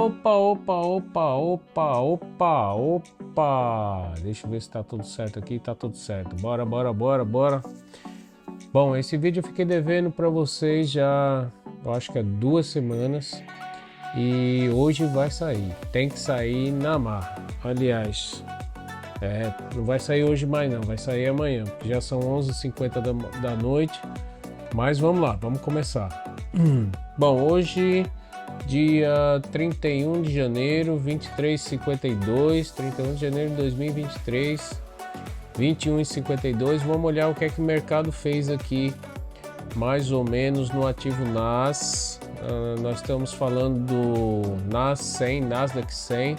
Opa! Deixa eu ver se tá tudo certo aqui, tá tudo certo. Bora. Bom, esse vídeo eu fiquei devendo para vocês já, eu acho que há 2 semanas. E hoje vai sair, tem que sair na marra. Aliás, não vai sair hoje mais não, vai sair amanhã, porque já são 11h50 da noite. Mas vamos lá, vamos começar. Bom, hoje, dia 31 de janeiro, 23h52, 31 de janeiro de 2023, 21h52. Vamos olhar o que é que o mercado fez aqui, mais ou menos no ativo NAS. Nós estamos falando do Nasdaq 100,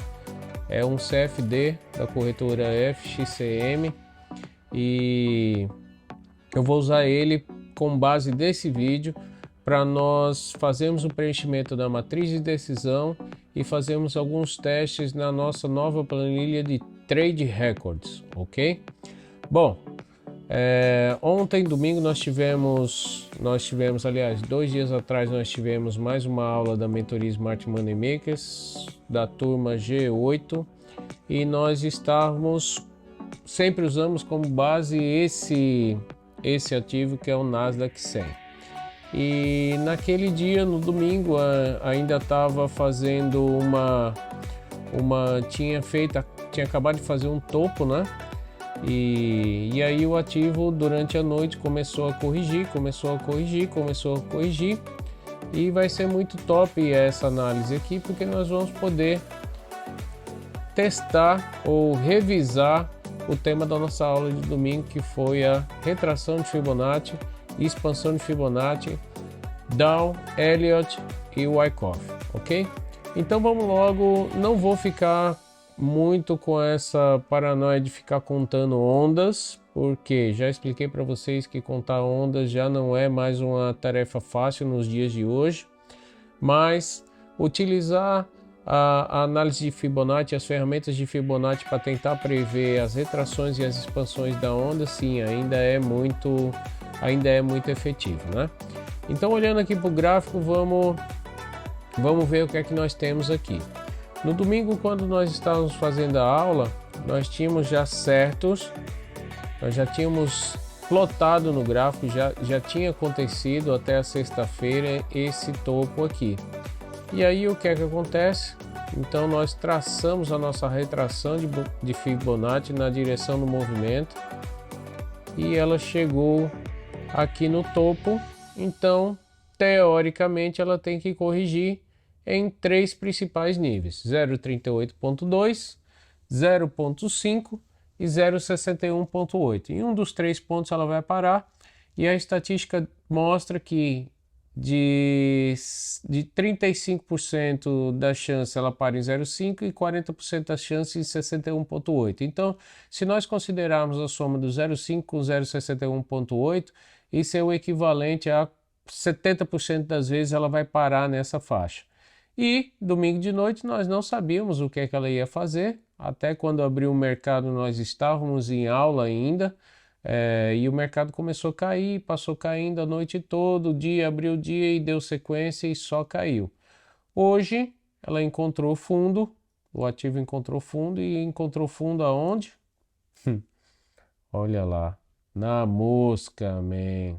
é um CFD da corretora FXCM e eu vou usar ele com base desse vídeo para nós fazermos o preenchimento da matriz de decisão e fazermos alguns testes na nossa nova planilha de Trade Records, ok? Bom, ontem, domingo, nós tivemos, aliás, 2 dias atrás, nós tivemos mais uma aula da mentoria Smart Money Makers, da turma G8, e nós sempre usamos como base esse ativo que é o Nasdaq 100. E naquele dia, no domingo, ainda estava fazendo tinha acabado de fazer um topo, né? E aí o ativo durante a noite começou a corrigir e vai ser muito top essa análise aqui, porque nós vamos poder testar ou revisar o tema da nossa aula de domingo, que foi a retração de Fibonacci, expansão de Fibonacci, Dow, Elliott e Wyckoff, ok? Então vamos logo, não vou ficar muito com essa paranoia de ficar contando ondas, porque já expliquei para vocês que contar ondas já não é mais uma tarefa fácil nos dias de hoje, mas utilizar a análise de Fibonacci, as ferramentas de Fibonacci para tentar prever as retrações e as expansões da onda, sim, ainda é muito efetivo, né? Então, olhando aqui para o gráfico, vamos ver o que é que nós temos aqui. No domingo, quando nós estávamos fazendo a aula, nós tínhamos já nós já tínhamos plotado no gráfico, já tinha acontecido até a sexta-feira esse topo aqui. E aí o que é que acontece? Então nós traçamos a nossa retração de Fibonacci na direção do movimento e ela chegou aqui no topo. Então, teoricamente, ela tem que corrigir em 3 principais níveis: 0,38.2, 0,5 e 0,61.8. Em um dos 3 pontos ela vai parar, e a estatística mostra que de 35% da chance ela para em 0,5 e 40% da chance em 61.8. Então, se nós considerarmos a soma do 0,5 com 0,61.8, isso é o equivalente a 70% das vezes ela vai parar nessa faixa. E domingo de noite nós não sabíamos o que é que ela ia fazer. Até quando abriu o mercado nós estávamos em aula ainda, e o mercado começou a cair, passou caindo a noite toda, o dia abriu o dia e deu sequência e só caiu. Hoje ela encontrou fundo, o ativo encontrou fundo, e encontrou fundo aonde? Olha lá, na mosca, man.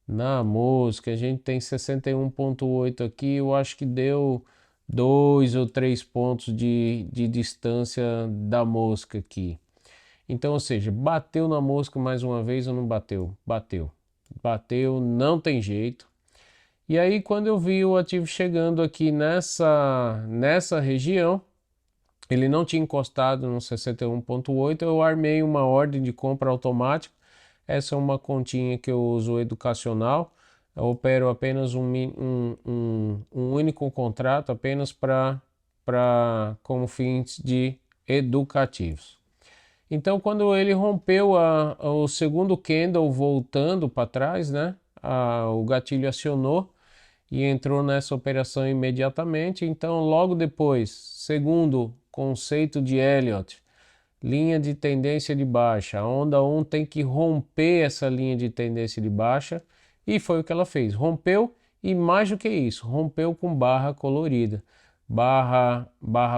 Na mosca, a gente tem 61.8 aqui, eu acho que deu 2 ou 3 pontos de distância da mosca aqui. Então, ou seja, bateu na mosca mais uma vez ou não bateu? Bateu, não tem jeito. E aí, quando eu vi o ativo chegando aqui nessa região, ele não tinha encostado no 61.8, eu armei uma ordem de compra automática. Essa é uma continha que eu uso educacional. Eu opero apenas um único contrato, apenas como fins de educativos. Então, quando ele rompeu o segundo candle voltando para trás, né, o gatilho acionou e entrou nessa operação imediatamente. Então, logo depois, segundo conceito de Elliott, linha de tendência de baixa, a onda 1 tem que romper essa linha de tendência de baixa, e foi o que ela fez, rompeu, e mais do que isso, rompeu com barra colorida. barra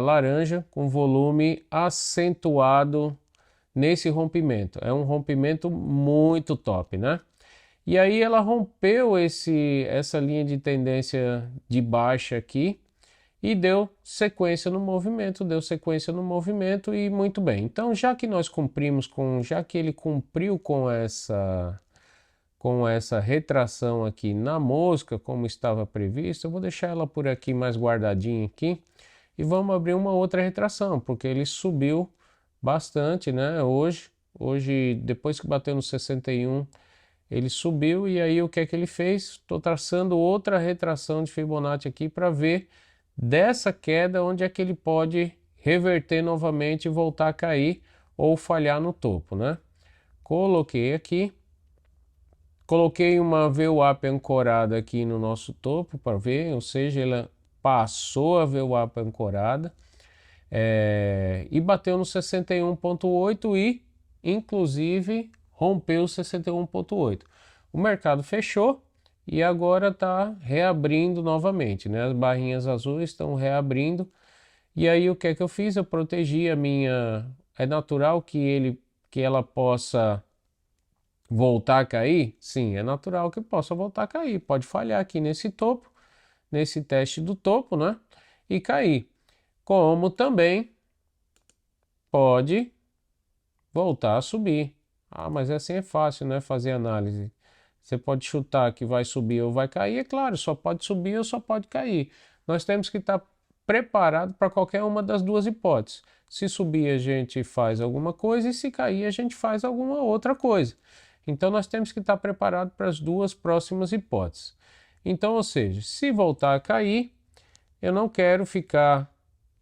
laranja com volume acentuado nesse rompimento. É um rompimento muito top, né? E aí ela rompeu essa linha de tendência de baixa aqui e deu sequência no movimento, e muito bem. Então, já que ele cumpriu com essa retração aqui na mosca, como estava previsto, eu vou deixar ela por aqui mais guardadinha aqui e vamos abrir uma outra retração, porque ele subiu bastante, né? Hoje, depois que bateu no 61, ele subiu e aí o que é que ele fez? Estou traçando outra retração de Fibonacci aqui para ver dessa queda onde é que ele pode reverter novamente e voltar a cair ou falhar no topo, né? Coloquei aqui, coloquei uma VWAP ancorada aqui no nosso topo para ver, ou seja, ela passou a VWAP ancorada e bateu no 61.8 e inclusive rompeu o 61.8. O mercado fechou e agora está reabrindo novamente, né? As barrinhas azuis estão reabrindo. E aí o que é que eu fiz? Eu protegi a minha... É natural que ela possa voltar a cair? Sim, é natural que possa voltar a cair. Pode falhar aqui nesse topo, nesse teste do topo, né? E cair. Como também pode voltar a subir. Ah, mas assim é fácil, né? Fazer análise. Você pode chutar que vai subir ou vai cair, é claro, só pode subir ou só pode cair. Nós temos que estar preparado para qualquer uma das duas hipóteses. Se subir, a gente faz alguma coisa e se cair, a gente faz alguma outra coisa. Então, nós temos que estar preparado para as duas próximas hipóteses. Então, ou seja, se voltar a cair, eu não quero ficar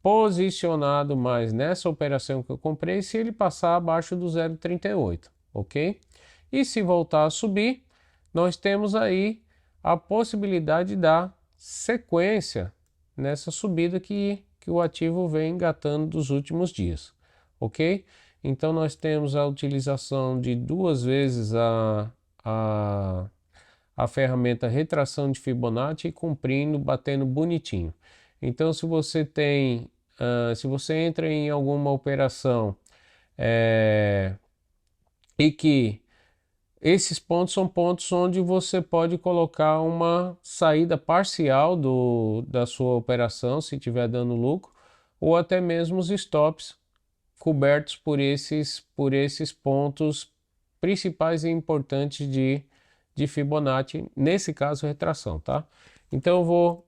posicionado mais nessa operação que eu comprei se ele passar abaixo do 0,38, ok? E se voltar a subir, nós temos aí a possibilidade de dar sequência nessa subida que o ativo vem engatando dos últimos dias, ok? Então nós temos a utilização de duas vezes a ferramenta retração de Fibonacci cumprindo, batendo bonitinho. Então se você se você entra em alguma operação e que esses pontos são pontos onde você pode colocar uma saída parcial da sua operação, se estiver dando lucro, ou até mesmo os stops cobertos por esses pontos principais e importantes de Fibonacci, nesse caso retração, tá? Então eu vou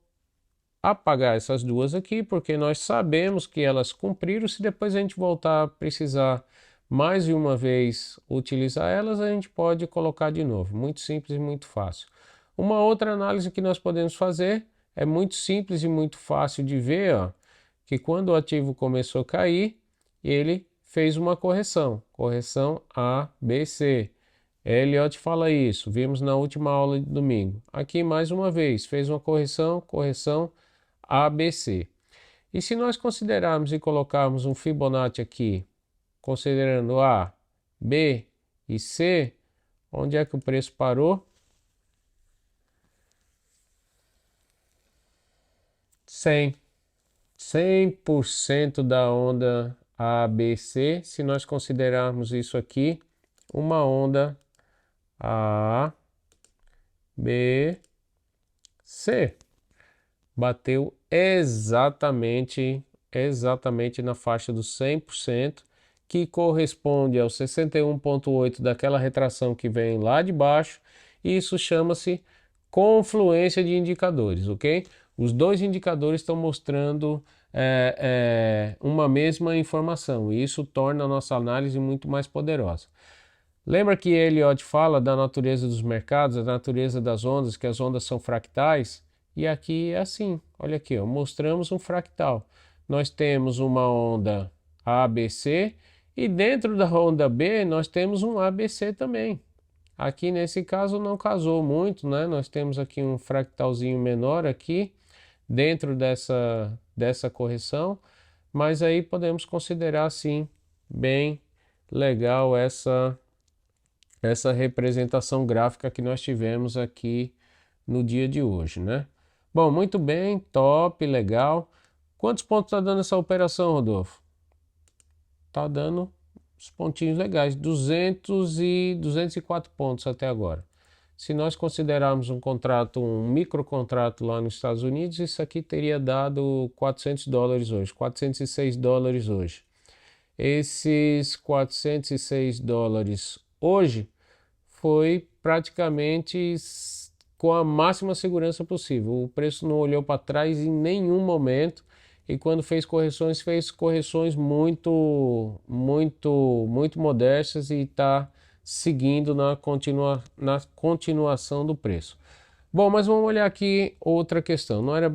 apagar essas duas aqui, porque nós sabemos que elas cumpriram. Se depois a gente voltar a precisar mais de uma vez utilizar elas, a gente pode colocar de novo. Muito simples e muito fácil. Uma outra análise que nós podemos fazer é muito simples e muito fácil de ver, ó, que quando o ativo começou a cair, ele fez uma correção A, B, C. Elliott fala isso, vimos na última aula de domingo. Aqui mais uma vez, fez uma correção A, B, C. E se nós considerarmos e colocarmos um Fibonacci aqui, considerando A, B e C, onde é que o preço parou? 100% da onda ABC, se nós considerarmos isso aqui uma onda A, B, C. Bateu exatamente na faixa dos 100%, que corresponde ao 61,8 daquela retração que vem lá de baixo. Isso chama-se confluência de indicadores, ok? Os dois indicadores estão mostrando uma mesma informação e isso torna a nossa análise muito mais poderosa. Lembra que Elliott fala da natureza dos mercados, da natureza das ondas, que as ondas são fractais? E aqui é assim, olha aqui, ó, mostramos um fractal. Nós temos uma onda ABC e dentro da onda B nós temos um ABC também. Aqui nesse caso não casou muito, né? Nós temos aqui um fractalzinho menor aqui dentro dessa correção, mas aí podemos considerar sim bem legal essa representação gráfica que nós tivemos aqui no dia de hoje, né? Bom, muito bem, top, legal. Quantos pontos está dando essa operação, Rodolfo? Está dando os pontinhos legais, 204 pontos até agora. Se nós considerarmos um contrato, um microcontrato lá nos Estados Unidos, isso aqui teria dado 400 dólares hoje, 406 dólares hoje. Esses 406 dólares hoje foi praticamente com a máxima segurança possível. O preço não olhou para trás em nenhum momento e quando fez correções muito modestas e está seguindo na continuação do preço. Bom, mas vamos olhar aqui outra questão. Não era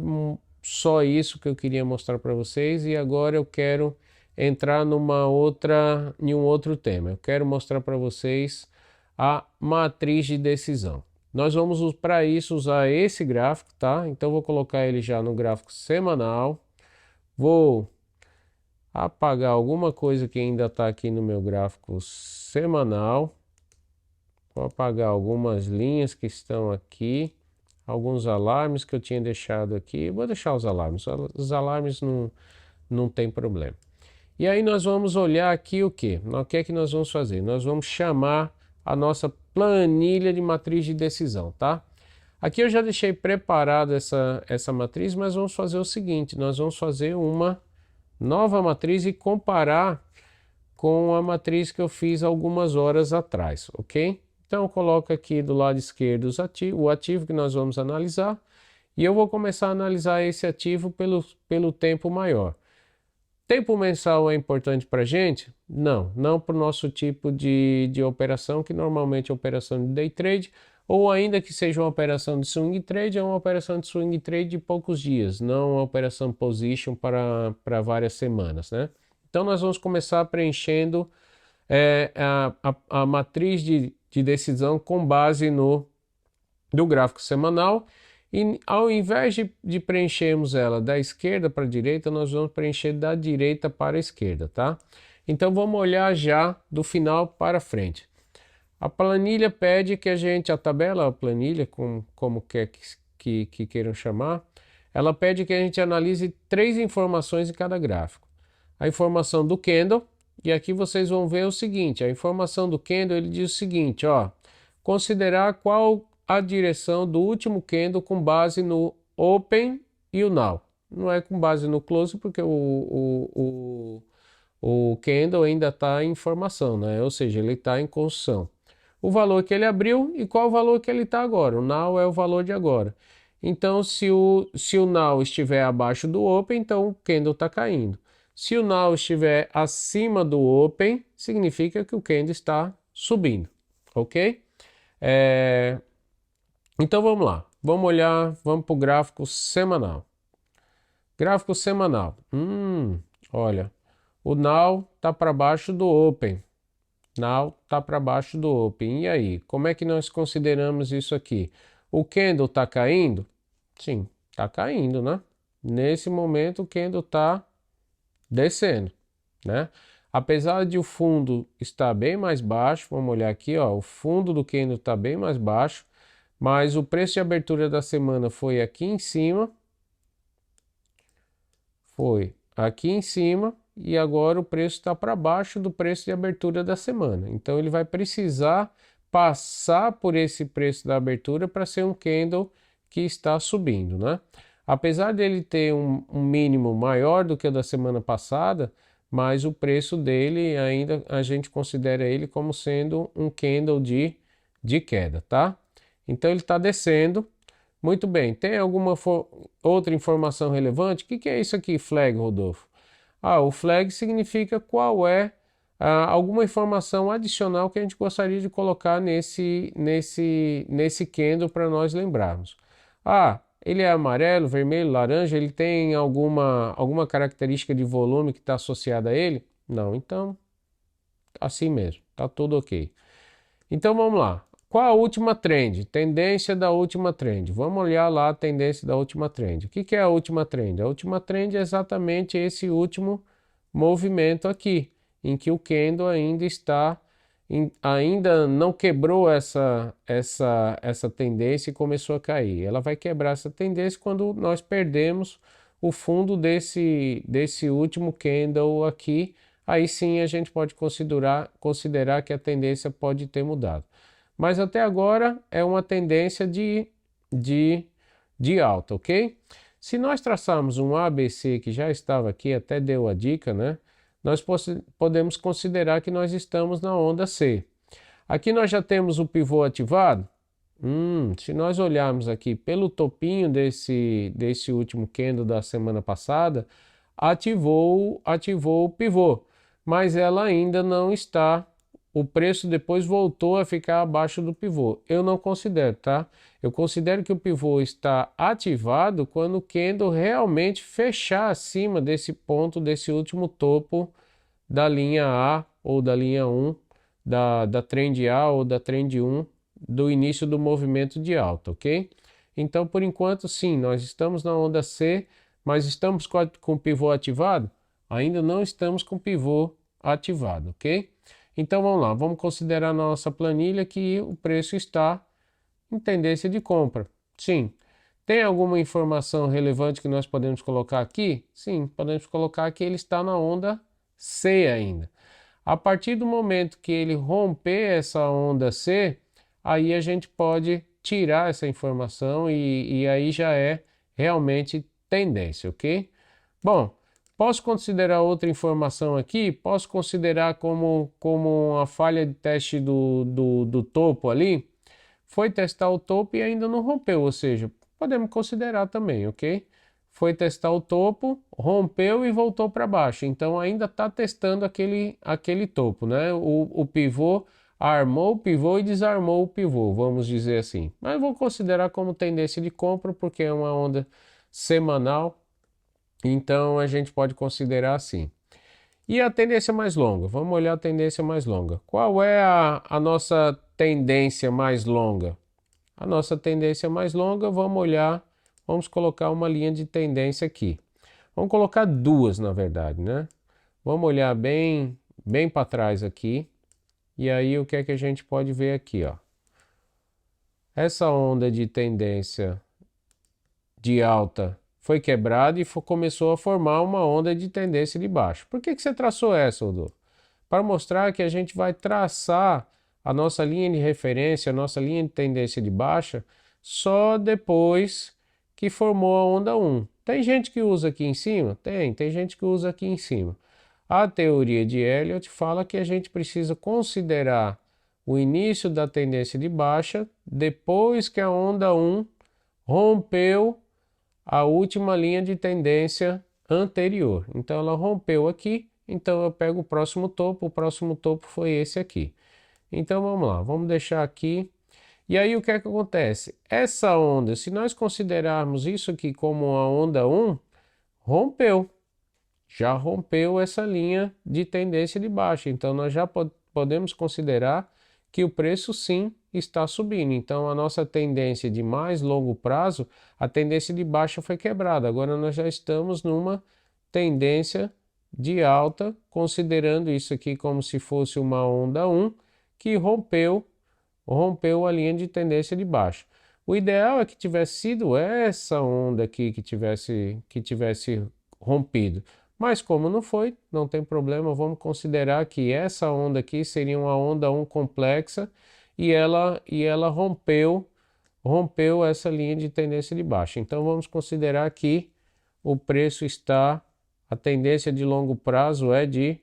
só isso que eu queria mostrar para vocês e agora eu quero entrar em um outro tema. Eu quero mostrar para vocês a matriz de decisão. Nós vamos para isso usar esse gráfico, tá? Então vou colocar ele já no gráfico semanal. Vou apagar alguma coisa que ainda está aqui no meu gráfico semanal. Vou apagar algumas linhas que estão aqui, alguns alarmes que eu tinha deixado aqui. Vou deixar os alarmes não tem problema. E aí nós vamos olhar aqui o que? O que é que nós vamos fazer? Nós vamos chamar a nossa planilha de matriz de decisão, tá? Aqui eu já deixei preparada essa matriz, mas vamos fazer o seguinte, nós vamos fazer uma nova matriz e comparar com a matriz que eu fiz algumas horas atrás, ok? Então eu coloco aqui do lado esquerdo o ativo que nós vamos analisar e eu vou começar a analisar esse ativo pelo tempo maior. Tempo mensal é importante para a gente? Não para o nosso tipo de operação, que normalmente é operação de day trade, ou ainda que seja uma operação de swing trade, é uma operação de swing trade de poucos dias, não uma operação position para várias semanas, né? Então nós vamos começar preenchendo a matriz de decisão com base no gráfico semanal. E ao invés de preenchermos ela da esquerda para a direita, nós vamos preencher da direita para a esquerda, tá? Então vamos olhar já do final para frente. A planilha pede que a tabela, a planilha, como quer que queiram chamar, ela pede que a gente analise 3 informações em cada gráfico. A informação do candle, e aqui vocês vão ver o seguinte, a informação do candle, ele diz o seguinte, ó, considerar qual a direção do último candle com base no open e o now. Não é com base no close, porque o candle ainda está em formação, né? Ou seja, ele está em construção. O valor que ele abriu e qual o valor que ele está agora. O now é o valor de agora. Então, se o now estiver abaixo do open, então o candle está caindo. Se o now estiver acima do open, significa que o candle está subindo, ok? Então vamos lá, vamos olhar, vamos para o gráfico semanal. Gráfico semanal, olha, o now está para baixo do open. Now está para baixo do open. E aí, como é que nós consideramos isso aqui? O candle está caindo? Sim, está caindo, né? Nesse momento o candle está descendo, né? Apesar de o fundo estar bem mais baixo, vamos olhar aqui, ó, o fundo do candle está bem mais baixo, mas o preço de abertura da semana foi aqui em cima. Foi aqui em cima. E agora o preço está para baixo do preço de abertura da semana. Então ele vai precisar passar por esse preço da abertura para ser um candle que está subindo, né? Apesar dele ter um mínimo maior do que o da semana passada, mas o preço dele ainda a gente considera ele como sendo um candle de queda, tá? Então ele está descendo. Muito bem, tem alguma outra informação relevante? O que é isso aqui, flag, Rodolfo? O flag significa qual é alguma informação adicional que a gente gostaria de colocar nesse candle para nós lembrarmos. Ele é amarelo, vermelho, laranja, ele tem alguma característica de volume que está associada a ele? Não, então assim mesmo, tá tudo ok. Então vamos lá. Qual a última trend? Tendência da última trend. Vamos olhar lá a tendência da última trend. O que é a última trend? A última trend é exatamente esse último movimento aqui, em que o candle ainda não quebrou essa tendência e começou a cair. Ela vai quebrar essa tendência quando nós perdemos o fundo desse último candle aqui, aí sim a gente pode considerar que a tendência pode ter mudado. Mas até agora é uma tendência de alta, ok? Se nós traçarmos um ABC que já estava aqui, até deu a dica, né? Nós podemos considerar que nós estamos na onda C. Aqui nós já temos o pivô ativado. Se nós olharmos aqui pelo topinho desse último candle da semana passada, ativou o pivô, mas ela ainda não está. O preço depois voltou a ficar abaixo do pivô. Eu não considero, tá? Eu considero que o pivô está ativado quando o candle realmente fechar acima desse ponto, desse último topo da linha A ou da linha 1, da trend A ou da trend 1, do início do movimento de alta, ok? Então, por enquanto, sim, nós estamos na onda C, mas estamos com o pivô ativado? Ainda não estamos com o pivô ativado, ok? Então vamos lá, vamos considerar na nossa planilha que o preço está em tendência de compra. Sim. Tem alguma informação relevante que nós podemos colocar aqui? Sim, podemos colocar que ele está na onda C ainda. A partir do momento que ele romper essa onda C, aí a gente pode tirar essa informação e aí já é realmente tendência, ok? Bom, posso considerar outra informação aqui? Posso considerar como uma falha de teste do topo ali? Foi testar o topo e ainda não rompeu, ou seja, podemos considerar também, ok? Foi testar o topo, rompeu e voltou para baixo. Então ainda está testando aquele topo, né? O pivô armou o pivô e desarmou o pivô, vamos dizer assim. Mas vou considerar como tendência de compra porque é uma onda semanal. Então a gente pode considerar assim. E a tendência mais longa? Vamos olhar a tendência mais longa. Qual é a nossa tendência mais longa? A nossa tendência mais longa, vamos colocar uma linha de tendência aqui. Vamos colocar duas, na verdade, né? Vamos olhar bem para trás aqui. E aí o que é que a gente pode ver aqui, ó? Essa onda de tendência de alta foi quebrada e começou a formar uma onda de tendência de baixo. Por que você traçou essa, Rodolfo? Para mostrar que a gente vai traçar a nossa linha de referência, a nossa linha de tendência de baixa, só depois que formou a onda 1. Tem gente que usa aqui em cima? Tem gente que usa aqui em cima. A teoria de Elliott fala que a gente precisa considerar o início da tendência de baixa depois que a onda 1 rompeu a última linha de tendência anterior. Então ela rompeu aqui, então eu pego o próximo topo foi esse aqui. Então vamos lá, vamos deixar aqui. E aí o que é que acontece? Essa onda, se nós considerarmos isso aqui como a onda 1, já rompeu essa linha de tendência de baixa. Então nós já podemos considerar que o preço sim está subindo. Então a nossa tendência de mais longo prazo, a tendência de baixa foi quebrada. Agora nós já estamos numa tendência de alta, considerando isso aqui como se fosse uma onda 1 que rompeu a linha de tendência de baixa. O ideal é que tivesse sido essa onda aqui que tivesse rompido. Mas como não foi, não tem problema, vamos considerar que essa onda aqui seria uma onda 1 complexa e ela rompeu essa linha de tendência de baixa. Então vamos considerar que o preço a tendência de longo prazo é de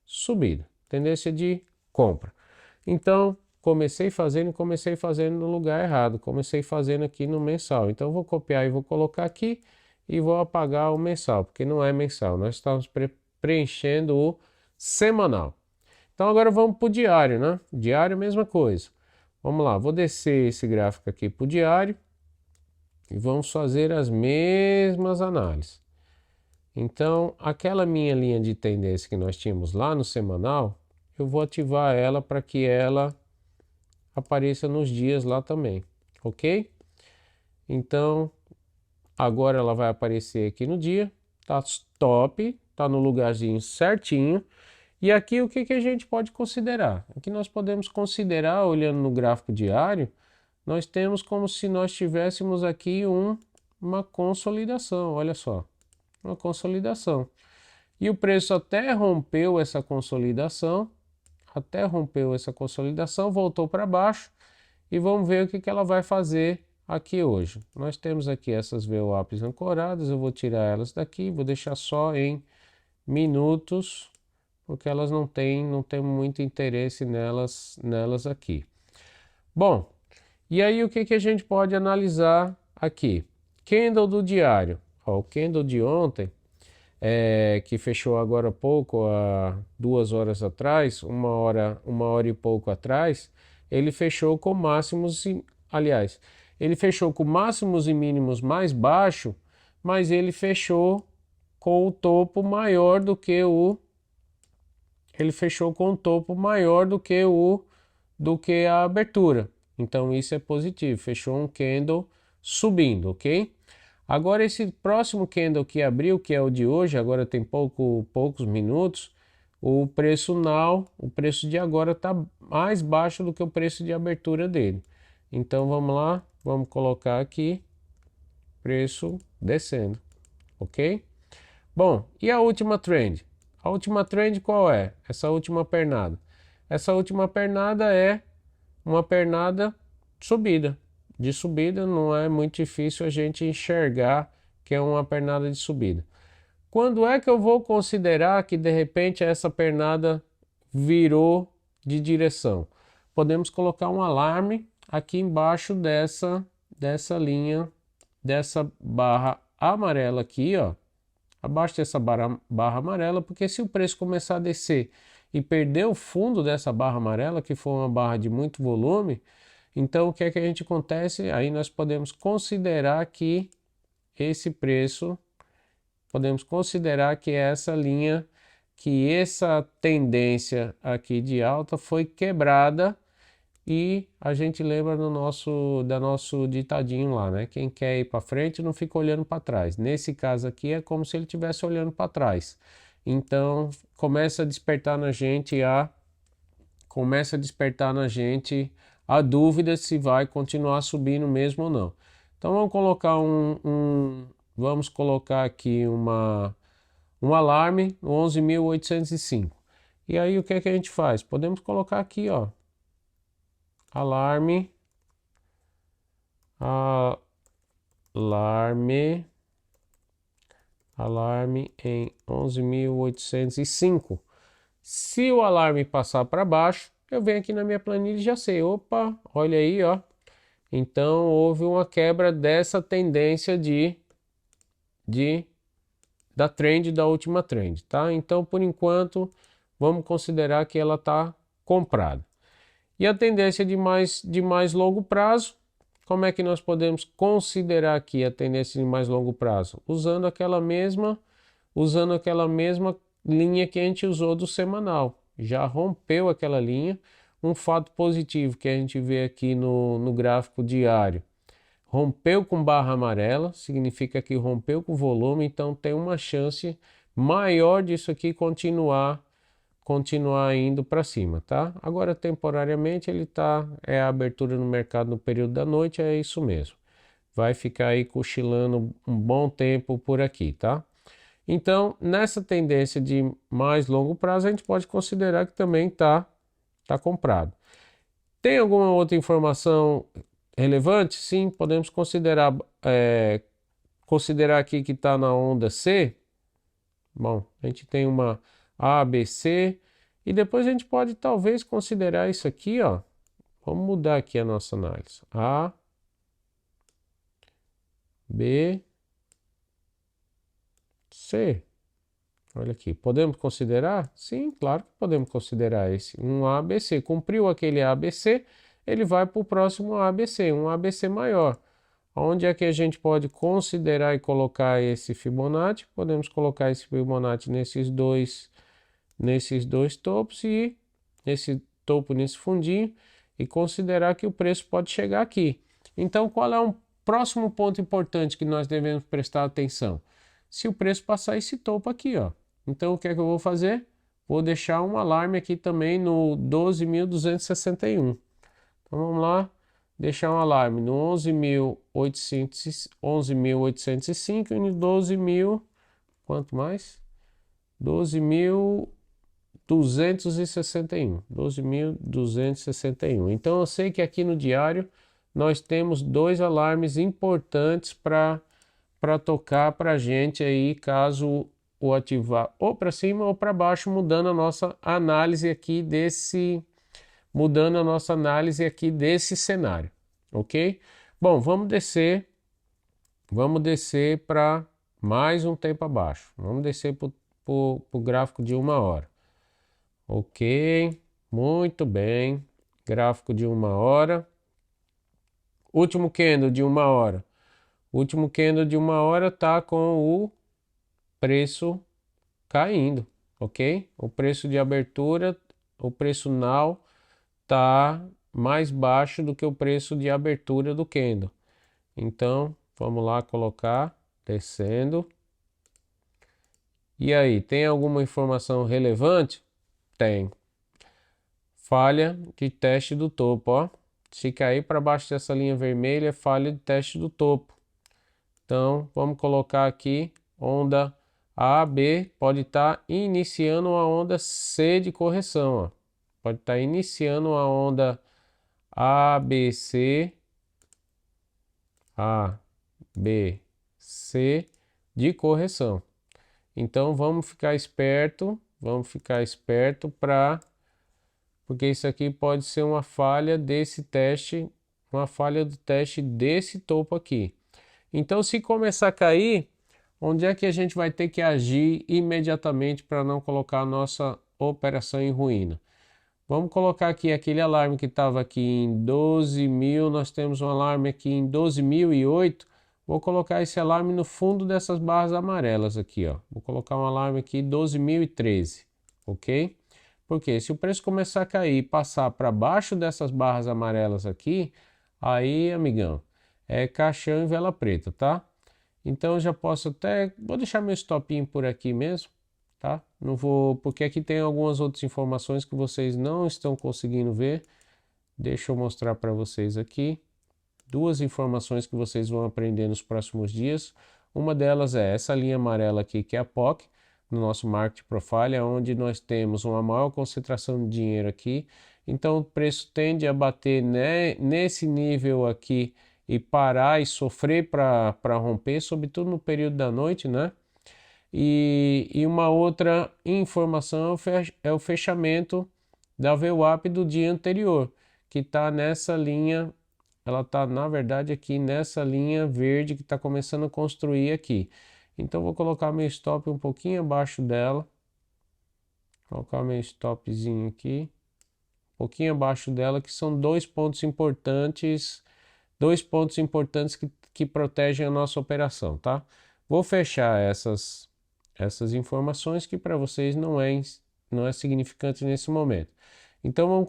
subida, tendência de compra. Então comecei fazendo no lugar errado, comecei fazendo aqui no mensal. Então vou copiar e vou colocar aqui e vou apagar o mensal, porque não é mensal, nós estamos preenchendo o semanal. Então agora vamos para o diário, né? Diário, mesma coisa. Vamos lá, vou descer esse gráfico aqui para o diário e vamos fazer as mesmas análises. Então, aquela minha linha de tendência que nós tínhamos lá no semanal, eu vou ativar ela para que ela apareça nos dias lá também, ok? Então, agora ela vai aparecer aqui no dia, tá top, tá no lugarzinho certinho. E aqui o que a gente pode considerar? Aqui nós podemos considerar, olhando no gráfico diário, nós temos como se nós tivéssemos aqui uma consolidação, olha só. uma consolidação. E o preço até rompeu essa consolidação, voltou para baixo e vamos ver o que ela vai fazer aqui hoje. Nós temos aqui essas VWAPs ancoradas, eu vou tirar elas daqui, vou deixar só em minutos, porque elas não tem muito interesse nelas aqui. Bom, e aí o que a gente pode analisar aqui? Candle do diário. Ó, o candle de ontem, que fechou agora há pouco, há 2 horas atrás, uma hora e pouco atrás, ele fechou com máximos, ele fechou com máximos e mínimos mais baixo, mas ele fechou com o topo maior do que a abertura. Então isso é positivo, fechou um candle subindo, ok? Agora esse próximo candle que abriu, que é o de hoje, agora tem poucos minutos, o preço de agora está mais baixo do que o preço de abertura dele. Então vamos lá, vamos colocar aqui, preço descendo, ok? Bom, e a última trend? A última trend qual é? Essa última pernada. Essa última pernada é uma pernada subida. De subida não é muito difícil a gente enxergar que é uma pernada de subida. Quando é que eu vou considerar que de repente essa pernada virou de direção? Podemos colocar um alarme aqui embaixo dessa linha, dessa barra amarela aqui, ó. Abaixo dessa barra amarela, porque se o preço começar a descer e perder o fundo dessa barra amarela, que foi uma barra de muito volume, então o que é que a gente acontece? Aí nós podemos considerar que esse preço, podemos considerar que essa linha, que essa tendência aqui de alta foi quebrada, e a gente lembra do nosso ditadinho lá, né? Quem quer ir para frente não fica olhando para trás. Nesse caso aqui é como se ele estivesse olhando para trás. Então começa a despertar na gente a dúvida se vai continuar subindo mesmo ou não. Então vamos colocar aqui um alarme no 11.805. E aí o que é que a gente faz? Podemos colocar aqui, ó, alarme em 11.805. Se o alarme passar para baixo, eu venho aqui na minha planilha e já sei, opa, olha aí, ó. Então houve uma quebra dessa tendência da trend, da última trend, tá? Então por enquanto vamos considerar que ela está comprada. E a tendência de mais longo prazo, como é que nós podemos considerar aqui a tendência de mais longo prazo? Usando aquela mesma linha que a gente usou do semanal. Já rompeu aquela linha. Um fato positivo que a gente vê aqui no gráfico diário. Rompeu com barra amarela, significa que rompeu com volume, então tem uma chance maior disso aqui continuar indo para cima, tá? Agora temporariamente é a abertura no mercado no período da noite, é isso mesmo. Vai ficar aí cochilando um bom tempo por aqui, tá? Então, nessa tendência de mais longo prazo, a gente pode considerar que também tá comprado. Tem alguma outra informação relevante? Sim, podemos considerar aqui que está na onda C. Bom, a gente tem uma A, B, C, e depois a gente pode talvez considerar isso aqui, ó. Vamos mudar aqui a nossa análise. A, B, C. Olha aqui, podemos considerar? Sim, claro que podemos considerar esse. Um ABC. Cumpriu aquele ABC, ele vai para o próximo ABC, um ABC maior. Onde é que a gente pode considerar e colocar esse Fibonacci? Podemos colocar esse Fibonacci nesses dois topos e nesse topo, nesse fundinho, e considerar que o preço pode chegar aqui. Então, qual é um próximo ponto importante que nós devemos prestar atenção? Se o preço passar esse topo aqui, ó. Então, o que é que eu vou fazer? Vou deixar um alarme aqui também no 12.261. Então, vamos lá. Deixar um alarme no 11.805 e no 12.000, quanto mais? 12.261. 12.261. Então eu sei que aqui no diário nós temos dois alarmes importantes para tocar para a gente aí, caso o ativar ou para cima ou para baixo, mudando a nossa análise aqui desse cenário, ok? Bom, vamos descer para mais um tempo abaixo. Vamos descer para o gráfico de 1 hora. Ok, muito bem. Gráfico de 1 hora. Último candle de 1 hora. O último candle de 1 hora tá com o preço caindo, ok? O preço de abertura, o preço now tá mais baixo do que o preço de abertura do candle. Então, vamos lá colocar, descendo. E aí, tem alguma informação relevante? Tem. Falha de teste do topo, ó. Se cair para baixo dessa linha vermelha, é falha de teste do topo. Então, vamos colocar aqui onda A, B, pode estar iniciando uma onda C de correção, ó. Pode estar iniciando uma onda A, B, C, A, B, C de correção. Então, vamos ficar esperto porque isso aqui pode ser uma falha desse teste, uma falha do teste desse topo aqui. Então, se começar a cair, onde é que a gente vai ter que agir imediatamente para não colocar a nossa operação em ruína? Vamos colocar aqui aquele alarme que estava aqui em 12.000, nós temos um alarme aqui em 12.008. Vou colocar esse alarme no fundo dessas barras amarelas aqui, ó. Vou colocar um alarme aqui 12.013, ok? Porque se o preço começar a cair e passar para baixo dessas barras amarelas aqui, aí, amigão, é caixão e vela preta, tá? Então eu já posso vou deixar meu stopinho por aqui mesmo, tá? Não vou, porque aqui tem algumas outras informações que vocês não estão conseguindo ver. Deixa eu mostrar para vocês aqui. Duas informações que vocês vão aprender nos próximos dias. Uma delas é essa linha amarela aqui, que é a POC, no nosso Market Profile, onde nós temos uma maior concentração de dinheiro aqui. Então o preço tende a bater nesse nível aqui e parar e sofrer para romper, sobretudo no período da noite, né? E uma outra informação é o fechamento da VWAP do dia anterior, que está nessa linha, ela está na verdade aqui nessa linha verde que está começando a construir aqui. Então vou colocar meu stop um pouquinho abaixo dela, colocar meu stopzinho aqui, um pouquinho abaixo dela, que são dois pontos importantes que protegem a nossa operação, tá? Vou fechar essas informações que para vocês não é significante nesse momento. Então vou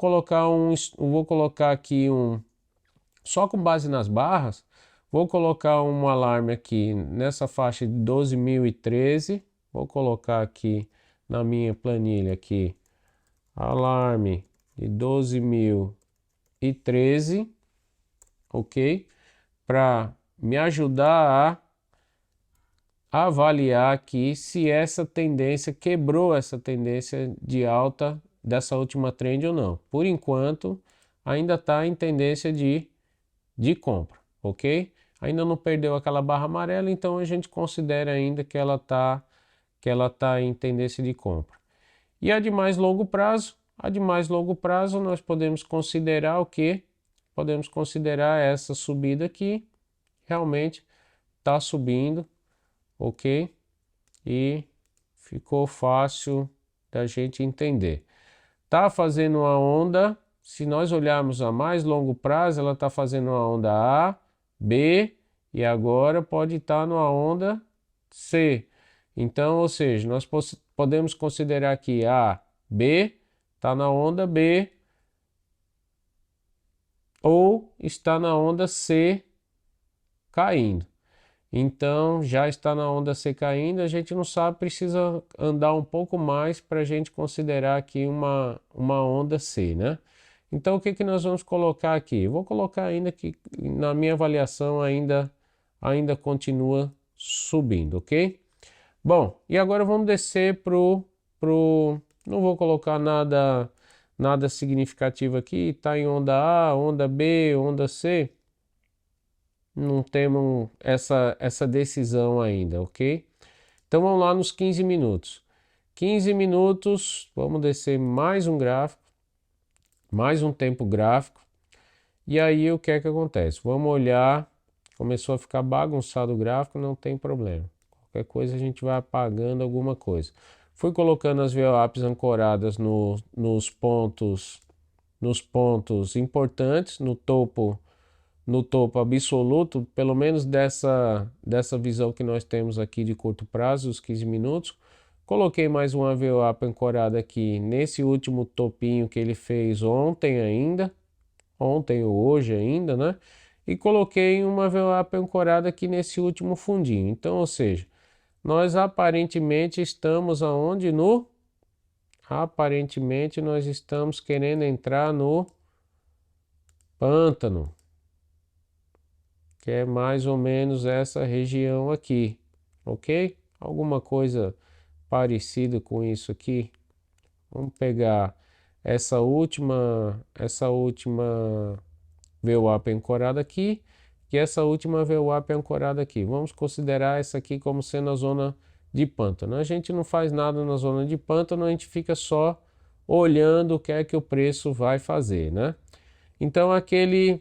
colocar aqui só com base nas barras, vou colocar um alarme aqui nessa faixa de 12.013, vou colocar aqui na minha planilha aqui, alarme de 12.013, ok? Para me ajudar a avaliar aqui se essa tendência quebrou essa tendência de alta dessa última trend ou não. Por enquanto, ainda está em tendência de compra, ok? Ainda não perdeu aquela barra amarela, então a gente considera ainda que ela tá em tendência de compra. E a de mais longo prazo? A de mais longo prazo nós podemos considerar o quê? Podemos considerar essa subida aqui, realmente está subindo, ok? E ficou fácil da gente entender. Tá fazendo uma onda, se nós olharmos a mais longo prazo, ela está fazendo uma onda A, B e agora pode estar numa onda C. Então, ou seja, nós podemos considerar que A, B está na onda B ou está na onda C caindo. Então já está na onda C caindo, a gente não sabe, precisa andar um pouco mais para a gente considerar aqui uma onda C, né? Então o que que nós vamos colocar aqui? Eu vou colocar ainda que na minha avaliação ainda continua subindo, ok? Bom, e agora vamos descer não vou colocar nada significativo aqui, está em onda A, onda B, onda C. Não temos essa decisão ainda, ok? Então vamos lá nos 15 minutos. 15 minutos, vamos descer mais um gráfico, mais um tempo gráfico. E aí o que é que acontece? Vamos olhar, começou a ficar bagunçado o gráfico, não tem problema. Qualquer coisa a gente vai apagando alguma coisa. Fui colocando as VWAPs ancoradas nos pontos importantes, no topo absoluto, pelo menos dessa visão que nós temos aqui de curto prazo, os 15 minutos. Coloquei mais uma VWAP ancorada aqui nesse último topinho que ele fez ontem ainda, ontem ou hoje ainda, né? E coloquei uma VWAP ancorada aqui nesse último fundinho. Então, ou seja, nós aparentemente estamos aonde? Aparentemente nós estamos querendo entrar no pântano, que é mais ou menos essa região aqui, ok? Alguma coisa parecida com isso aqui. Vamos pegar essa última VWAP ancorada aqui e essa última VWAP ancorada aqui. Vamos considerar essa aqui como sendo a zona de pântano. A gente não faz nada na zona de pântano, a gente fica só olhando o que é que o preço vai fazer, né? Então aquele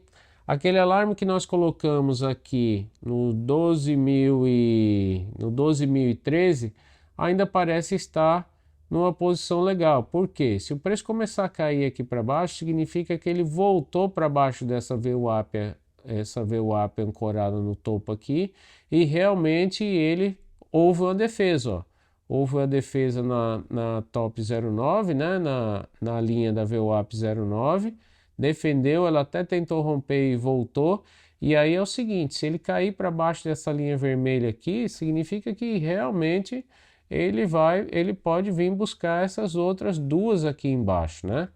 alarme que nós colocamos aqui no 12.013 ainda parece estar numa posição legal. Por quê? Se o preço começar a cair aqui para baixo, significa que ele voltou para baixo dessa VWAP, essa VWAP ancorada no topo aqui, e realmente ele houve uma defesa, ó. Houve uma defesa na top 09, né? na linha da VWAP 09, defendeu, ela até tentou romper e voltou. E aí é o seguinte, se ele cair para baixo dessa linha vermelha aqui, significa que realmente ele pode vir buscar essas outras duas aqui embaixo, né?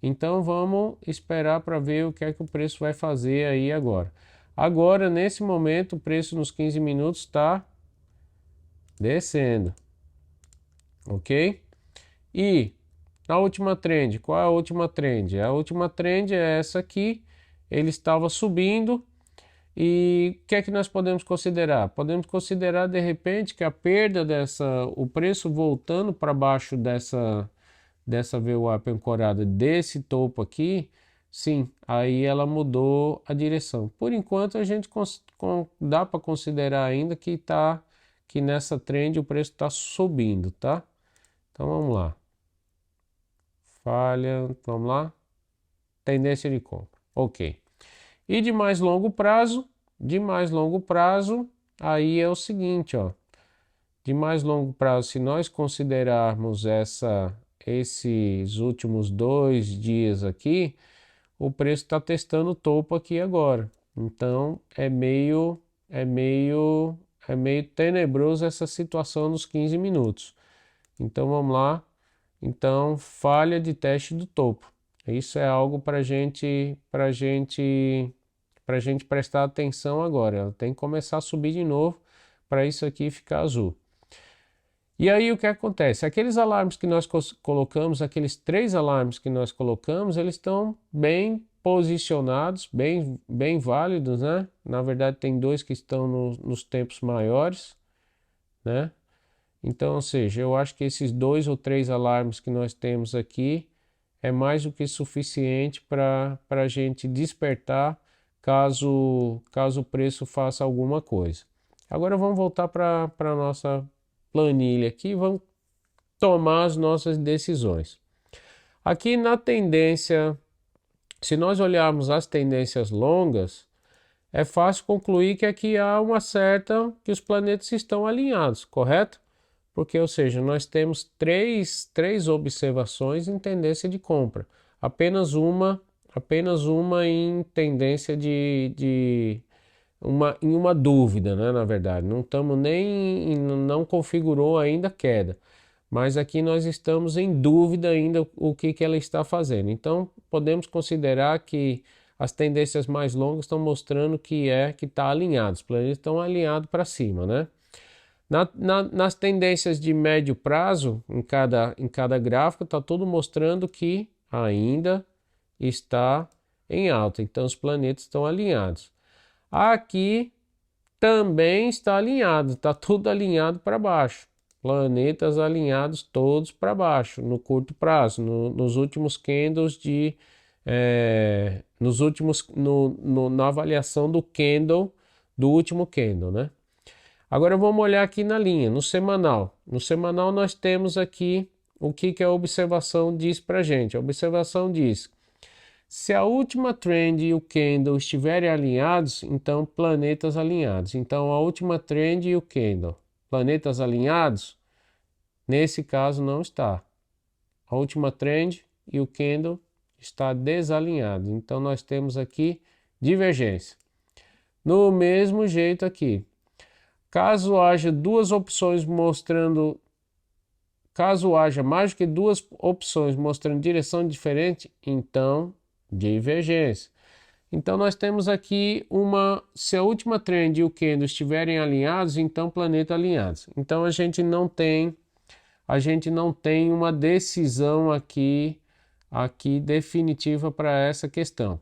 Então vamos esperar para ver o que é que o preço vai fazer aí agora. Agora, nesse momento, o preço nos 15 minutos está descendo, ok? E a última trend, qual é a última trend? A última trend é essa aqui, ele estava subindo. E o que é que nós podemos considerar? Podemos considerar de repente que a perda o preço voltando para baixo dessa VWAP ancorada desse topo aqui, sim, aí ela mudou a direção. Por enquanto a gente dá para considerar ainda que nessa trend o preço está subindo, tá? Então vamos lá. Falha, vamos lá. Tendência de compra, ok. E de mais longo prazo, aí é o seguinte, ó. De mais longo prazo, se nós considerarmos esses últimos 2 dias aqui, o preço está testando o topo aqui agora. Então é meio tenebroso essa situação nos 15 minutos. Então vamos lá. Então, falha de teste do topo. Isso é algo para gente prestar atenção agora. Ela tem que começar a subir de novo para isso aqui ficar azul. E aí o que acontece? Aqueles alarmes que nós colocamos, aqueles 3 alarmes que nós colocamos, eles estão bem posicionados, bem válidos, né? Na verdade tem 2 que estão nos tempos maiores, né? Então, ou seja, eu acho que esses 2 ou 3 alarmes que nós temos aqui é mais do que suficiente para a gente despertar caso o preço faça alguma coisa. Agora vamos voltar para a nossa planilha aqui e vamos tomar as nossas decisões. Aqui na tendência, se nós olharmos as tendências longas, é fácil concluir que aqui há que os planetas estão alinhados, correto? Porque, ou seja, nós temos três observações em tendência de compra. Apenas uma em tendência em uma dúvida, né, na verdade. Não estamos não configurou ainda a queda. Mas aqui nós estamos em dúvida ainda o que ela está fazendo. Então, podemos considerar que as tendências mais longas estão mostrando que está alinhado. Os planetas estão alinhados para cima, né? Nas tendências de médio prazo, em cada gráfico, está tudo mostrando que ainda está em alta. Então, os planetas estão alinhados. Aqui também está alinhado, está tudo alinhado para baixo. Planetas alinhados todos para baixo, no curto prazo, nos últimos candles na avaliação do candle, do último candle, né? Agora vamos olhar aqui na linha, no semanal. No semanal nós temos aqui o que a observação diz para a gente. A observação diz: se a última trend e o candle estiverem alinhados, então planetas alinhados. Então a última trend e o candle, planetas alinhados? Nesse caso não está. A última trend e o candle está desalinhado. Então nós temos aqui divergência. No mesmo jeito aqui. Caso haja duas opções mostrando, caso haja mais do que duas opções mostrando direção diferente, então divergência. Então nós temos aqui se a última trend e o candle estiverem alinhados, então planeta alinhados. Então a gente não tem uma decisão aqui definitiva para essa questão.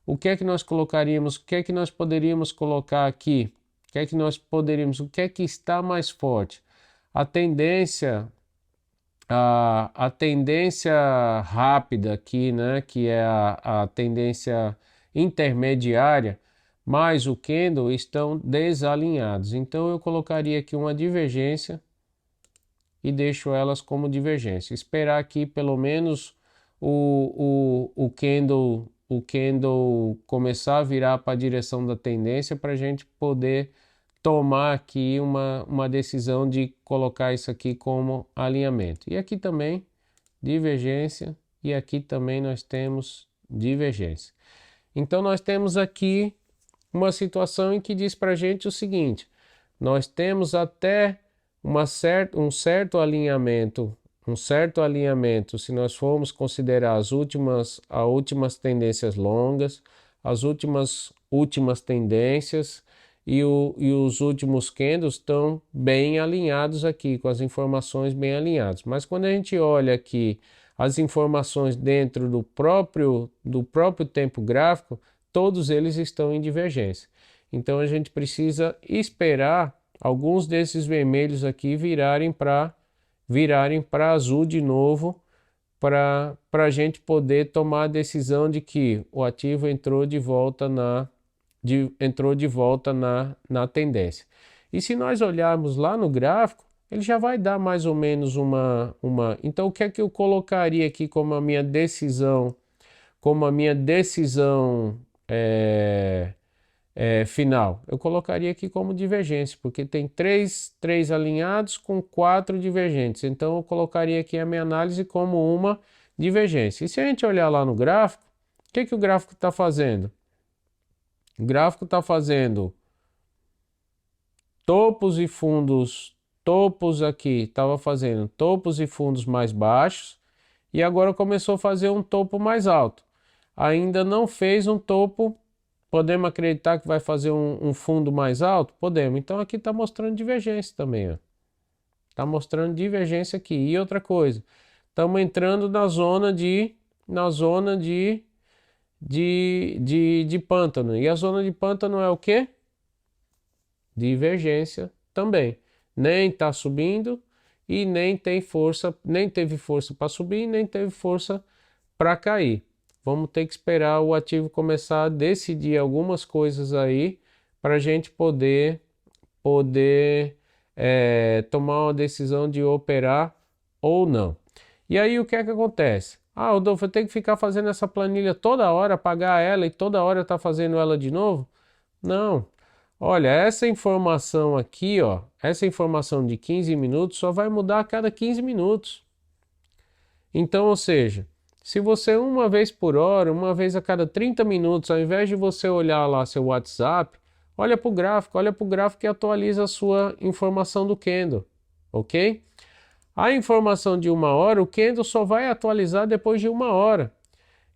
O que é que nós colocaríamos? O que é que nós poderíamos colocar aqui? O que é que está mais forte? A tendência rápida aqui, né, que é a tendência intermediária, mais o candle estão desalinhados. Então eu colocaria aqui uma divergência e deixo elas como divergência. Esperar aqui pelo menos o candle começar a virar para a direção da tendência para a gente poder tomar aqui uma decisão de colocar isso aqui como alinhamento. E aqui também divergência e aqui também nós temos divergência. Então nós temos aqui uma situação em que diz para a gente o seguinte: nós temos até um certo alinhamento, se nós formos considerar as últimas tendências longas, as últimas tendências e os últimos candles estão bem alinhados aqui, com as informações bem alinhadas. Mas quando a gente olha aqui as informações dentro do próprio tempo gráfico, todos eles estão em divergência. Então a gente precisa esperar alguns desses vermelhos aqui virarem para azul de novo, para a gente poder tomar a decisão de que o ativo entrou de volta na tendência. E se nós olharmos lá no gráfico, ele já vai dar mais ou menos uma... Então o que é que eu colocaria aqui como a minha decisão, final? Eu colocaria aqui como divergência, porque tem três alinhados com 4 divergentes. Então eu colocaria aqui a minha análise como uma divergência. E se a gente olhar lá no gráfico, o que o gráfico está fazendo? O gráfico está fazendo topos e fundos, topos aqui, estava fazendo topos e fundos mais baixos e agora começou a fazer um topo mais alto. Ainda não fez um topo. Podemos acreditar que vai fazer um fundo mais alto? Podemos. Então aqui está mostrando divergência também. Está mostrando divergência aqui. E outra coisa, estamos entrando na zona de pântano. E a zona de pântano é o quê? Divergência também. Nem está subindo e nem tem força, nem teve força para subir, nem teve força para cair. Vamos ter que esperar o ativo começar a decidir algumas coisas aí para a gente poder tomar uma decisão de operar ou não. E aí o que é que acontece? Ah, Rodolfo, eu tenho que ficar fazendo essa planilha toda hora, apagar ela e toda hora tá fazendo ela de novo? Não. Olha, essa informação aqui, ó, essa informação de 15 minutos só vai mudar a cada 15 minutos. Então, ou seja, se você uma vez por hora, uma vez a cada 30 minutos, ao invés de você olhar lá seu WhatsApp, olha para o gráfico e atualiza a sua informação do candle, ok? A informação de 1 hora, o candle só vai atualizar depois de 1 hora.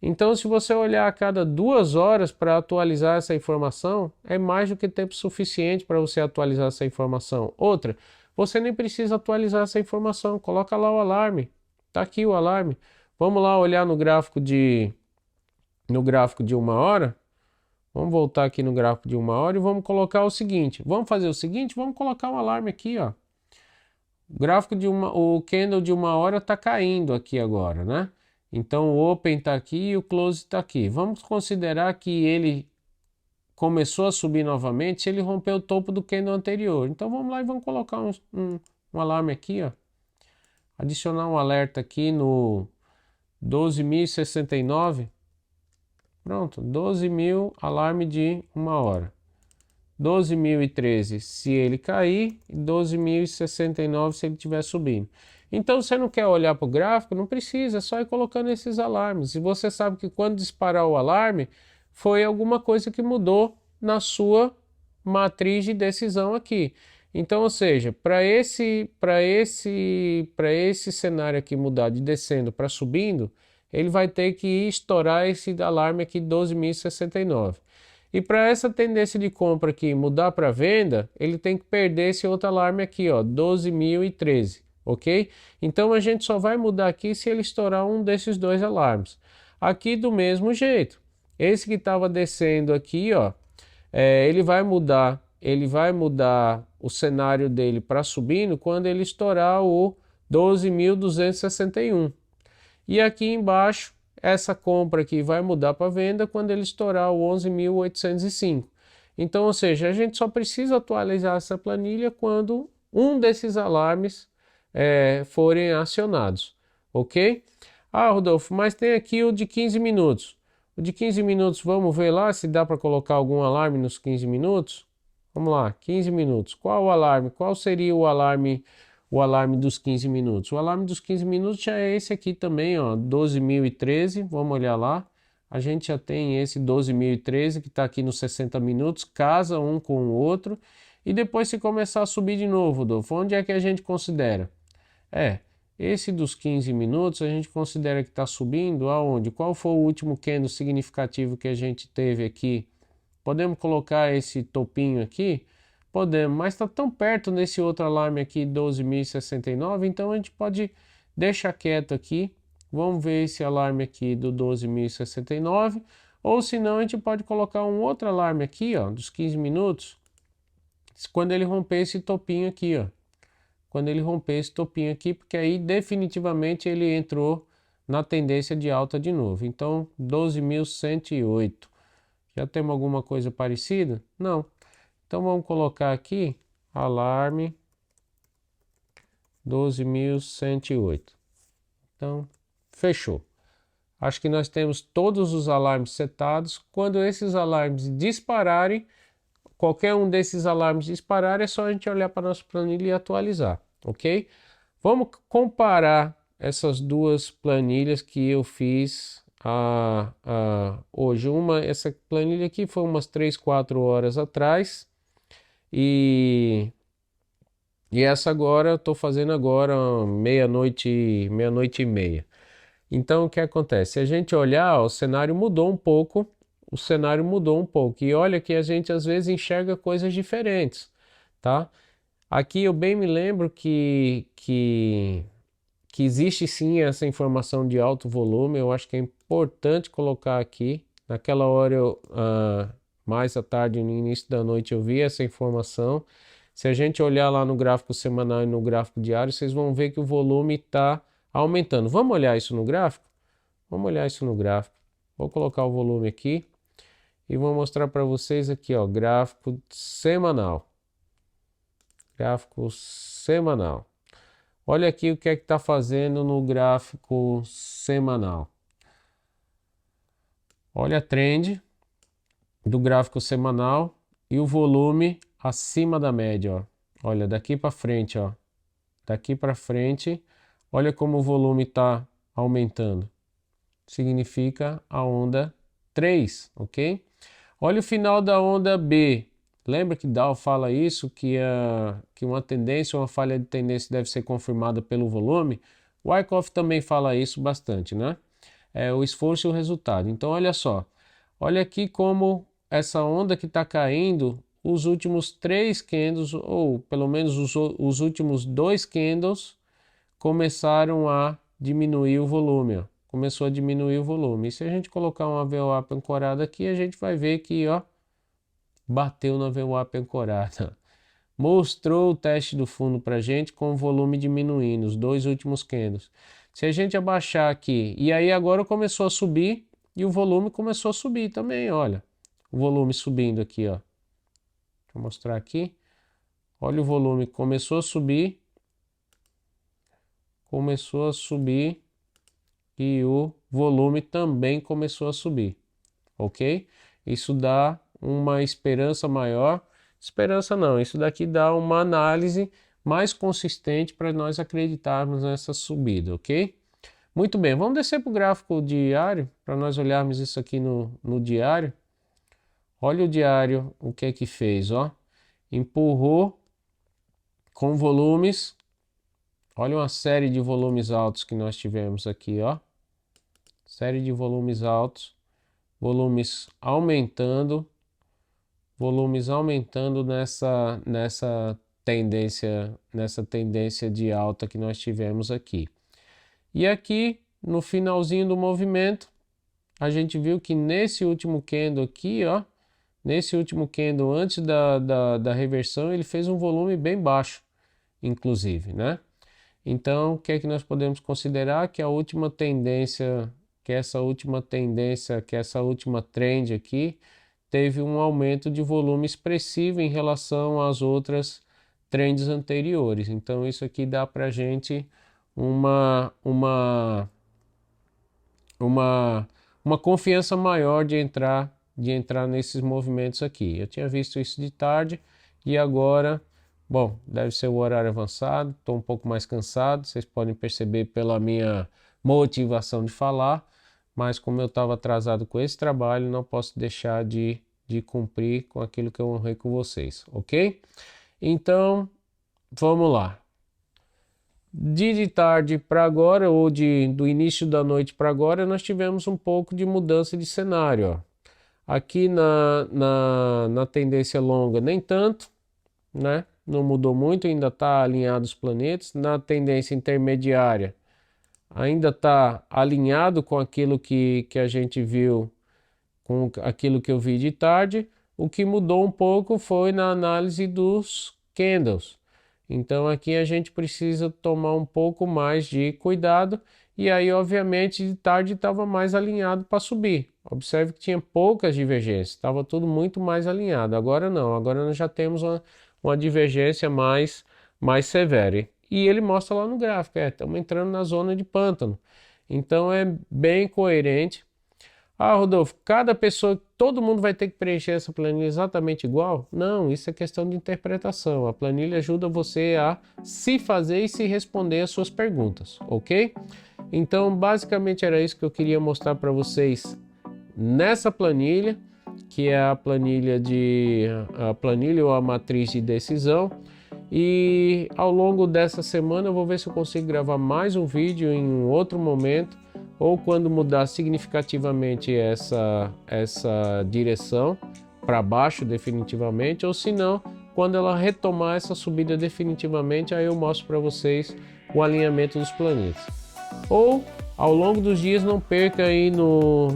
Então, se você olhar a cada 2 horas para atualizar essa informação, é mais do que tempo suficiente para você atualizar essa informação. Outra, você nem precisa atualizar essa informação. Coloca lá o alarme. Tá aqui o alarme. Vamos lá olhar no gráfico de 1 hora. Vamos voltar aqui no gráfico de 1 hora e vamos colocar o seguinte. Vamos fazer o seguinte, vamos colocar um alarme aqui, ó. O candle de 1 hora está caindo aqui agora, né? Então o open está aqui e o close está aqui. Vamos considerar que ele começou a subir novamente se ele rompeu o topo do candle anterior. Então vamos lá e vamos colocar um alarme aqui, ó. Adicionar um alerta aqui no 12.069. Pronto, 12.000, alarme de 1 hora. 12.013 se ele cair e 12.069 se ele estiver subindo. Então, você não quer olhar para o gráfico? Não precisa, é só ir colocando esses alarmes. E você sabe que quando disparar o alarme, foi alguma coisa que mudou na sua matriz de decisão aqui. Então, ou seja, para esse cenário aqui mudar de descendo para subindo, ele vai ter que estourar esse alarme aqui 12.069. E para essa tendência de compra aqui mudar para venda, ele tem que perder esse outro alarme aqui, ó, 12.013, ok? Então a gente só vai mudar aqui se ele estourar um desses dois alarmes. Aqui do mesmo jeito. Esse que estava descendo aqui, ó, ele vai mudar o cenário dele para subindo quando ele estourar o 12.261. E aqui embaixo, essa compra aqui vai mudar para venda quando ele estourar o 11.805. Então, ou seja, a gente só precisa atualizar essa planilha quando um desses alarmes forem acionados, ok? Ah, Rodolfo, mas tem aqui o de 15 minutos. O de 15 minutos, vamos ver lá se dá para colocar algum alarme nos 15 minutos? Vamos lá, 15 minutos. Qual o alarme? Qual seria o alarme dos 15 minutos? O alarme dos 15 minutos já é esse aqui também, ó, 12.013. Vamos olhar lá. A gente já tem esse 12.013 que está aqui nos 60 minutos, casa um com o outro. E depois, se começar a subir de novo, Rodolfo, onde é que a gente considera? Esse dos 15 minutos a gente considera que está subindo aonde? Qual foi o último candle significativo que a gente teve aqui? Podemos colocar esse topinho aqui? Podemos, mas está tão perto nesse outro alarme aqui, 12.069, então a gente pode deixar quieto aqui. Vamos ver esse alarme aqui do 12.069, ou se não a gente pode colocar um outro alarme aqui, ó, dos 15 minutos, quando ele romper esse topinho aqui, ó. Quando ele romper esse topinho aqui, porque aí definitivamente ele entrou na tendência de alta de novo. Então, 12.108. Já temos alguma coisa parecida? Não. Então, vamos colocar aqui, alarme 12.108. Então, fechou. Acho que nós temos todos os alarmes setados. Quando esses alarmes dispararem, qualquer um desses alarmes disparar, é só a gente olhar para a nossa planilha e atualizar, ok? Vamos comparar essas duas planilhas que eu fiz hoje. Essa planilha aqui foi umas 3, 4 horas atrás e essa agora eu estou fazendo agora meia-noite e meia. Então o que acontece? Se a gente olhar, o cenário mudou um pouco. E olha que a gente às vezes enxerga coisas diferentes, tá? Aqui eu bem me lembro que existe sim essa informação de alto volume. Eu acho que é importante colocar aqui. Naquela hora, mais à tarde, no início da noite, eu vi essa informação. Se a gente olhar lá no gráfico semanal e no gráfico diário, vocês vão ver que o volume está aumentando. Vamos olhar isso no gráfico? Vamos olhar isso no gráfico. Vou colocar o volume aqui. E vou mostrar para vocês aqui, ó, gráfico semanal. Gráfico semanal. Olha aqui o que é que está fazendo no gráfico semanal. Olha a trend do gráfico semanal e o volume acima da média, ó. Olha, daqui para frente, ó. Daqui para frente, olha como o volume está aumentando. Significa a onda 3, ok? Olha o final da onda B. Lembra que Dow fala isso, que uma tendência, uma falha de tendência deve ser confirmada pelo volume? O Wyckoff também fala isso bastante, né? O esforço e o resultado. Então, olha só. Olha aqui como essa onda que está caindo, os últimos 3 candles, ou pelo menos os últimos 2 candles, começaram a diminuir o volume, ó. Começou a diminuir o volume. E se a gente colocar uma VWAP ancorada aqui, a gente vai ver que, ó, bateu na VWAP ancorada. Mostrou o teste do fundo para a gente com o volume diminuindo, os 2 últimos candles. Se a gente abaixar aqui, e aí agora começou a subir e o volume começou a subir também, olha. O volume subindo aqui, ó. Deixa eu mostrar aqui. Olha o volume, começou a subir. Começou a subir e o volume também começou a subir, ok? Isso dá uma esperança maior. Esperança não, isso daqui dá uma análise mais consistente para nós acreditarmos nessa subida, ok? Muito bem, vamos descer para o gráfico diário, para nós olharmos isso aqui no diário. Olha o diário, o que é que fez, ó. Empurrou com volumes. Olha uma série de volumes altos que nós tivemos aqui, ó. Série de volumes altos, volumes aumentando nessa tendência de alta que nós tivemos aqui. E aqui, no finalzinho do movimento, a gente viu que nesse último candle aqui, ó, nesse último candle antes da reversão, ele fez um volume bem baixo, inclusive, né? Então, o que é que nós podemos considerar? Que a última tendência, que essa última trend aqui, teve um aumento de volume expressivo em relação às outras trends anteriores. Então, isso aqui dá para a gente uma confiança maior de entrar nesses movimentos aqui. Eu tinha visto isso de tarde e agora, bom, deve ser o horário avançado, estou um pouco mais cansado, vocês podem perceber pela minha motivação de falar, mas como eu estava atrasado com esse trabalho, não posso deixar de cumprir com aquilo que eu honrei com vocês, ok? Então, vamos lá. De tarde para agora, ou do início da noite para agora, nós tivemos um pouco de mudança de cenário, ó. Aqui na tendência longa, nem tanto, né? Não mudou muito, ainda está alinhado os planetas. Na tendência intermediária, ainda está alinhado com aquilo que a gente viu, com aquilo que eu vi de tarde. O que mudou um pouco foi na análise dos candles. Então aqui a gente precisa tomar um pouco mais de cuidado. E aí, obviamente, de tarde estava mais alinhado para subir. Observe que tinha poucas divergências, estava tudo muito mais alinhado. Agora não, agora nós já temos uma divergência mais severa. E ele mostra lá no gráfico, estamos entrando na zona de pântano. Então é bem coerente. Ah, Rodolfo, cada pessoa, todo mundo vai ter que preencher essa planilha exatamente igual? Não, isso é questão de interpretação. A planilha ajuda você a se fazer e se responder as suas perguntas, ok? Então, basicamente era isso que eu queria mostrar para vocês nessa planilha, que é a planilha ou a matriz de decisão. E ao longo dessa semana eu vou ver se eu consigo gravar mais um vídeo em um outro momento, ou quando mudar significativamente essa direção para baixo definitivamente, ou se não, quando ela retomar essa subida definitivamente, aí eu mostro para vocês o alinhamento dos planetas. Ou ao longo dos dias não perca aí no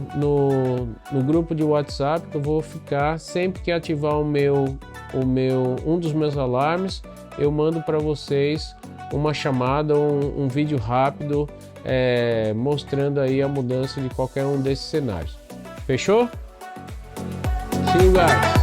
grupo de WhatsApp, que eu vou ficar sempre que ativar um dos meus alarmes, eu mando para vocês uma chamada, um vídeo rápido mostrando aí a mudança de qualquer um desses cenários. Fechou? See you guys!